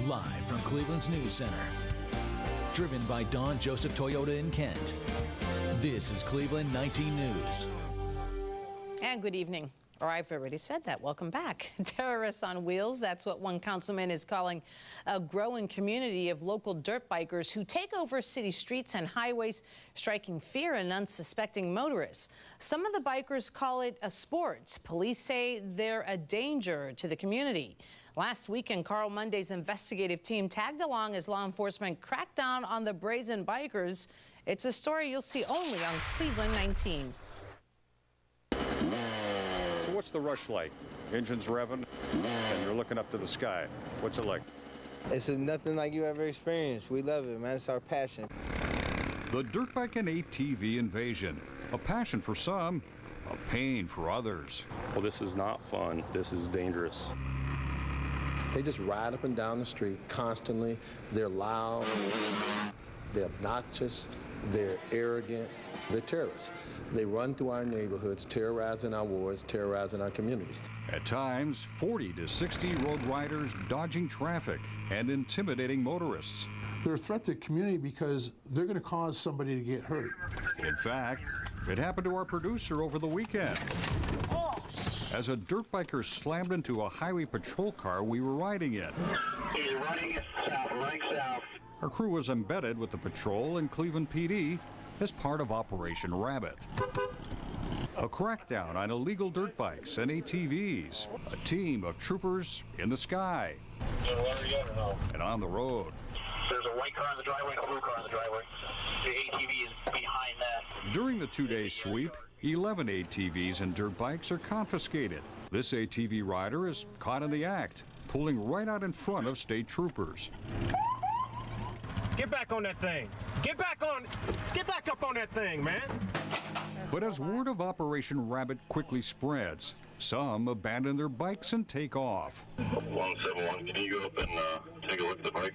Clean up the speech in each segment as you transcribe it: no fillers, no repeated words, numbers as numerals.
Live from Cleveland's News Center. Driven by Don Joseph Toyota in Kent. This is Cleveland 19 News. And good evening. Or I've already said that. Welcome back. Terrorists on wheels. That's what one councilman is calling a growing community of local dirt bikers who take over city streets and highways, striking fear in unsuspecting motorists. Some of the bikers call it a sport. Police say they're a danger to the community. Last weekend, Carl Monday's investigative team tagged along as law enforcement cracked down on the brazen bikers. It's a story you'll see only on Cleveland 19. So what's the rush like? Engines revving and you're looking up to the sky. What's it like? It's nothing like you ever experienced. We love it, man. It's our passion. The dirt bike and ATV invasion. A passion for some, a pain for others. Well, this is not fun. This is dangerous. They just ride up and down the street constantly. They're loud, they're obnoxious, they're arrogant, they're terrorists. They run through our neighborhoods, terrorizing our wards, terrorizing our communities. At times, 40 to 60 road riders dodging traffic and intimidating motorists. They're a threat to the community because they're going to cause somebody to get hurt. In fact, it happened to our producer over the weekend. As a dirt biker slammed into a highway patrol car we were riding in. He's running south, running south. Our crew was embedded with the patrol and Cleveland PD as part of Operation Rabbit. A crackdown on illegal dirt bikes and ATVs. A team of troopers in the sky. And on the road. There's a white car in the driveway and a blue car in the driveway. The ATV is behind that. During the two-day sweep, 11 ATVs and dirt bikes are confiscated. This ATV rider is caught in the act, pulling right out in front of state troopers. Get back on that thing. Get back up on that thing, man. But as word of Operation Rabbit quickly spreads, some abandon their bikes and take off. 171, can you go up and take a look at the bike?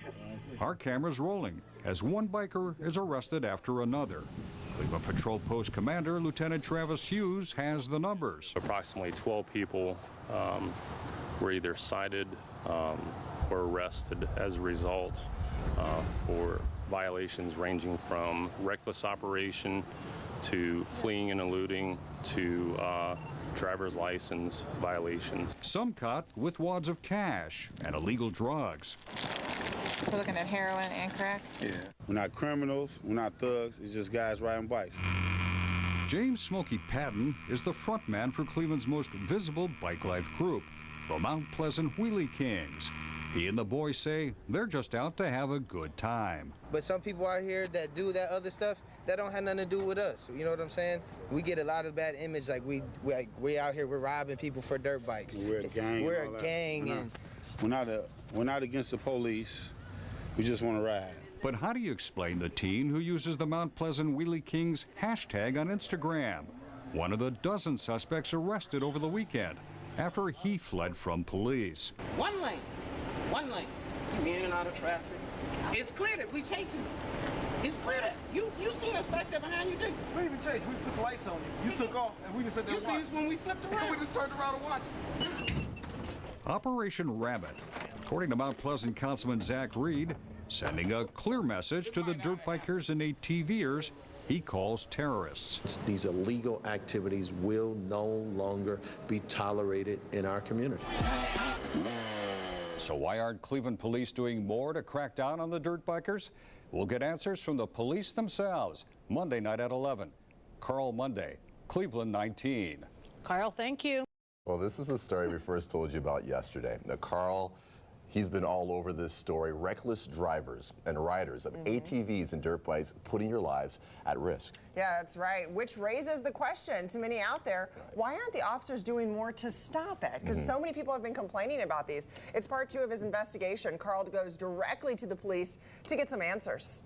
Our camera's rolling as one biker is arrested after another. Cleveland Patrol Post Commander Lieutenant Travis Hughes has the numbers. Approximately 12 people were either cited or arrested as a result for violations ranging from reckless operation to fleeing and eluding to driver's license violations. Some caught with wads of cash and illegal drugs. We're looking at heroin and crack? Yeah. We're not criminals, we're not thugs, it's just guys riding bikes. James Smokey Patton is the front man for Cleveland's most visible bike life group, the Mount Pleasant Wheelie Kings. He and the boys say they're just out to have a good time. But some people out here that do that other stuff, that don't have nothing to do with us. You know what I'm saying? We get a lot of bad image, like we out here, we're robbing people for dirt bikes. We're a gang. We're a gang. We're not against the police. We just want to ride. But how do you explain the teen who uses the Mount Pleasant Wheelie Kings hashtag on Instagram? One of the dozen suspects arrested over the weekend after he fled from police. One lane. You in and out of traffic. It's clear that we chasing you. It's clear that you seen us back there behind you, too. We didn't even chase. We put the lights on you. You took off, and we just said, you see us when we flipped around. We just turned around and watched. Operation Rabbit, according to Mount Pleasant Councilman Zach Reed, sending a clear message to the dirt bikers and ATVers he calls terrorists. These illegal activities will no longer be tolerated in our community. So why aren't Cleveland police doing more to crack down on the dirt bikers? We'll get answers from the police themselves Monday night at 11. Carl Monday, Cleveland 19. Carl, thank you. Well, this is a story we first told you about yesterday. Now, Carl, he's been all over this story. Reckless drivers and riders of ATVs and dirt bikes putting your lives at risk. Yeah, that's right, which raises the question to many out there, why aren't the officers doing more to stop it? Because so many people have been complaining about these. It's part 2 of his investigation. Carl goes directly to the police to get some answers.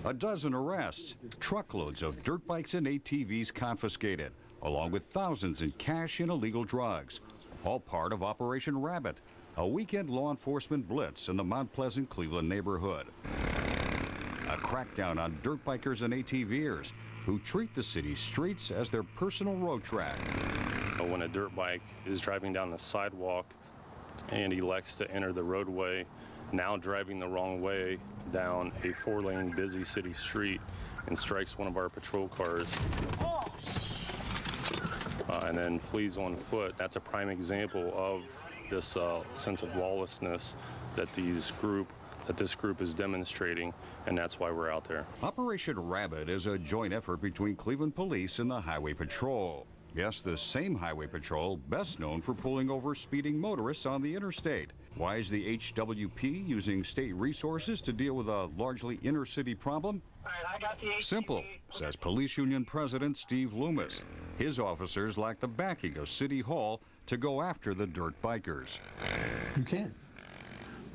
A dozen arrests, truckloads of dirt bikes and ATVs confiscated, along with thousands in cash and illegal drugs, all part of Operation Rabbit, a weekend law enforcement blitz in the Mount Pleasant, Cleveland neighborhood. A crackdown on dirt bikers and ATVers who treat the city's streets as their personal road track. When a dirt bike is driving down the sidewalk and elects to enter the roadway, now driving the wrong way down a 4-lane busy city street and strikes one of our patrol cars and then flees on foot, that's a prime example of this sense of lawlessness that this group is demonstrating, and that's why we're out there. Operation Rabbit is a joint effort between Cleveland Police and the Highway Patrol. Yes, the same Highway Patrol best known for pulling over speeding motorists on the interstate. Why is the HWP using state resources to deal with a largely inner-city problem? Simple, says Police Union President Steve Loomis. His officers lack the backing of City Hall to go after the dirt bikers. You can't.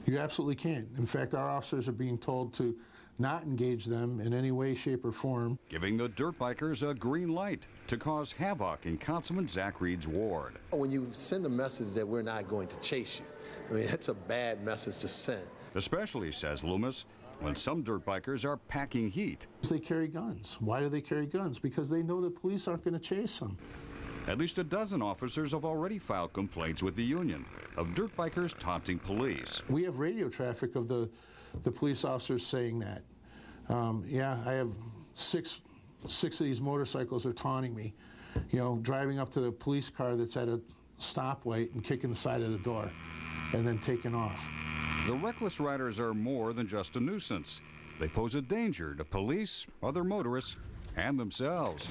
You absolutely can't. In fact, our officers are being told to not engage them in any way, shape, or form. Giving the dirt bikers a green light to cause havoc in Councilman Zach Reed's ward. When you send a message that we're not going to chase you, I mean, that's a bad message to send. Especially, says Loomis, when some dirt bikers are packing heat. They carry guns. Why do they carry guns? Because they know the police aren't going to chase them. At least a dozen officers have already filed complaints with the union of dirt bikers taunting police. We have radio traffic of the police officers saying that. Yeah, I have six of these motorcycles are taunting me, you know, driving up to the police car that's at a stoplight and kicking the side of the door and then taking off. The reckless riders are more than just a nuisance. They pose a danger to police, other motorists, and themselves.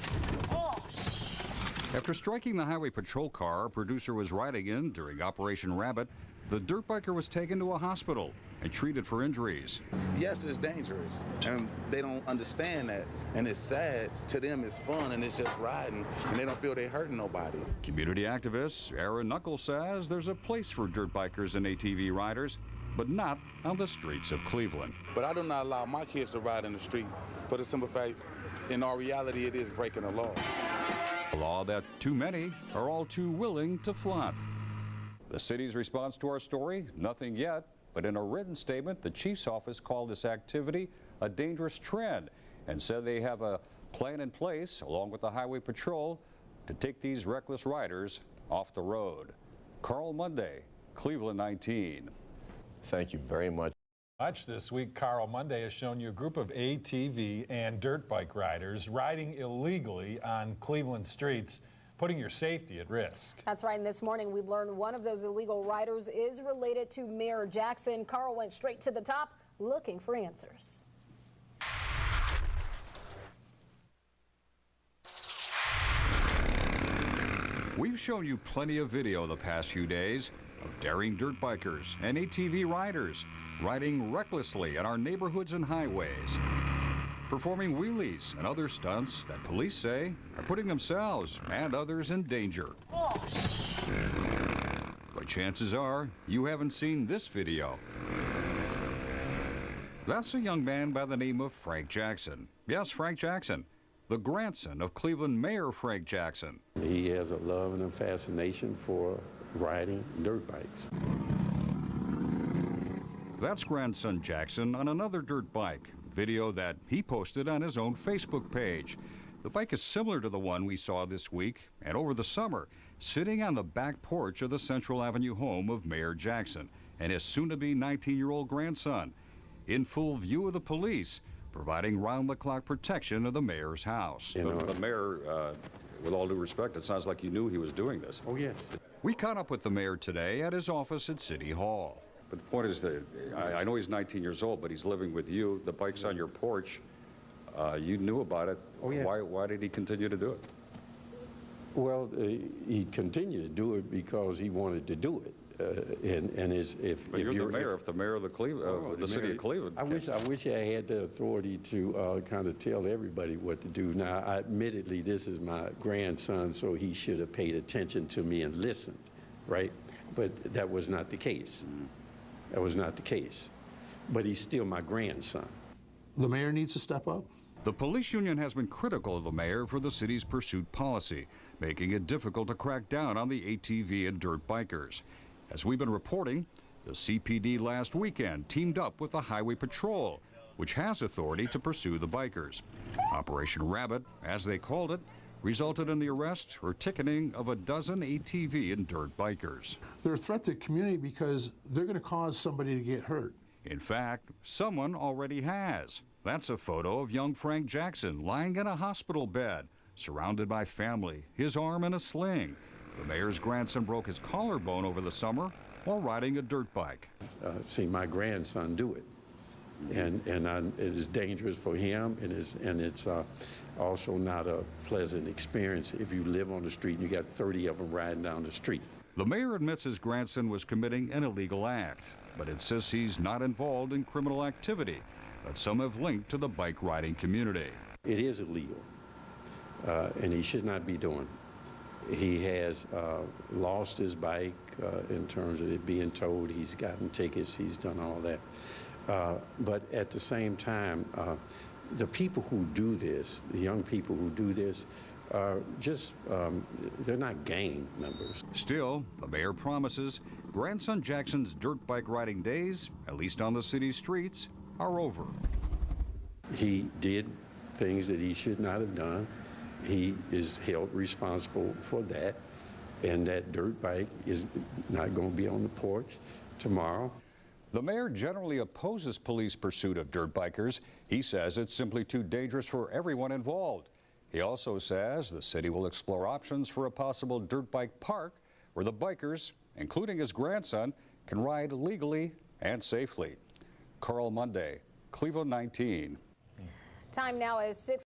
After striking the highway patrol car our producer was riding in during Operation Rabbit, the dirt biker was taken to a hospital and treated for injuries. Yes, it's dangerous, and they don't understand that, and it's sad. To them, it's fun, and it's just riding, and they don't feel they're hurting nobody. Community activist Aaron Knuckles says there's a place for dirt bikers and ATV riders, but not on the streets of Cleveland. But I do not allow my kids to ride in the street for the simple fact, in our reality, it is breaking the law. A law that too many are all too willing to flaunt. The city's response to our story, nothing yet, but in a written statement, the chief's office called this activity a dangerous trend and said they have a plan in place, along with the highway patrol, to take these reckless riders off the road. Carl Monday, Cleveland 19. Thank you very much. This week, Carl Monday has shown you a group of ATV and dirt bike riders riding illegally on Cleveland streets, putting your safety at risk. That's right, and this morning we've learned one of those illegal riders is related to Mayor Jackson. Carl went straight to the top looking for answers. We've shown you plenty of video the past few days of daring dirt bikers and ATV riders riding recklessly on our neighborhoods and highways, performing wheelies and other stunts that police say are putting themselves and others in danger. But chances are you haven't seen this video. That's a young man by the name of Frank Jackson. Yes, Frank Jackson, the grandson of Cleveland Mayor Frank Jackson. He has a love and a fascination for riding dirt bikes. That's grandson Jackson on another dirt bike, video that he posted on his own Facebook page. The bike is similar to the one we saw this week and over the summer, sitting on the back porch of the Central Avenue home of Mayor Jackson and his soon-to-be 19-year-old grandson, in full view of the police, providing round-the-clock protection of the mayor's house. You know, the mayor, with all due respect, it sounds like you knew he was doing this. Oh, yes. We caught up with the mayor today at his office at City Hall. But the point is that I know he's 19 years old, but he's living with you. The bike's on your porch. You knew about it. Oh, yeah. Why did he continue to do it? Well, he continued to do it because he wanted to do it. But you're the mayor. If the mayor of the city of Cleveland, I wish I had the authority to kind of tell everybody what to do. Now, admittedly, this is my grandson, so he should have paid attention to me and listened, right? But that was not the case. That was not the case. But he's still my grandson. The mayor needs to step up. The police union has been critical of the mayor for the city's pursuit policy, making it difficult to crack down on the ATV and dirt bikers. As we've been reporting, the CPD last weekend teamed up with the Highway Patrol, which has authority to pursue the bikers. Operation Rabbit, as they called it, resulted in the arrest or ticketing of a dozen ATV and dirt bikers. They're a threat to the community because they're going to cause somebody to get hurt. In fact, someone already has. That's a photo of young Frank Jackson lying in a hospital bed, surrounded by family, his arm in a sling. The mayor's grandson broke his collarbone over the summer while riding a dirt bike. See my grandson do it, and it is dangerous for him, and it's also not a pleasant experience if you live on the street and you got 30 of them riding down the street. The mayor admits his grandson was committing an illegal act, but insists he's not involved in criminal activity that some have linked to the bike riding community. It is illegal, and he should not be doing it. He has lost his bike in terms of it being towed. He's gotten tickets. He's done all that. But at the same time, the people who do this, the young people who do this, are just, they're not gang members. Still, the mayor promises grandson Jackson's dirt bike riding days, at least on the city streets, are over. He did things that he should not have done. He is held responsible for that, and that dirt bike is not going to be on the porch tomorrow. The mayor generally opposes police pursuit of dirt bikers. He says it's simply too dangerous for everyone involved. He also says the city will explore options for a possible dirt bike park where the bikers, including his grandson, can ride legally and safely. Carl Monday, Cleveland 19. Time now is 6.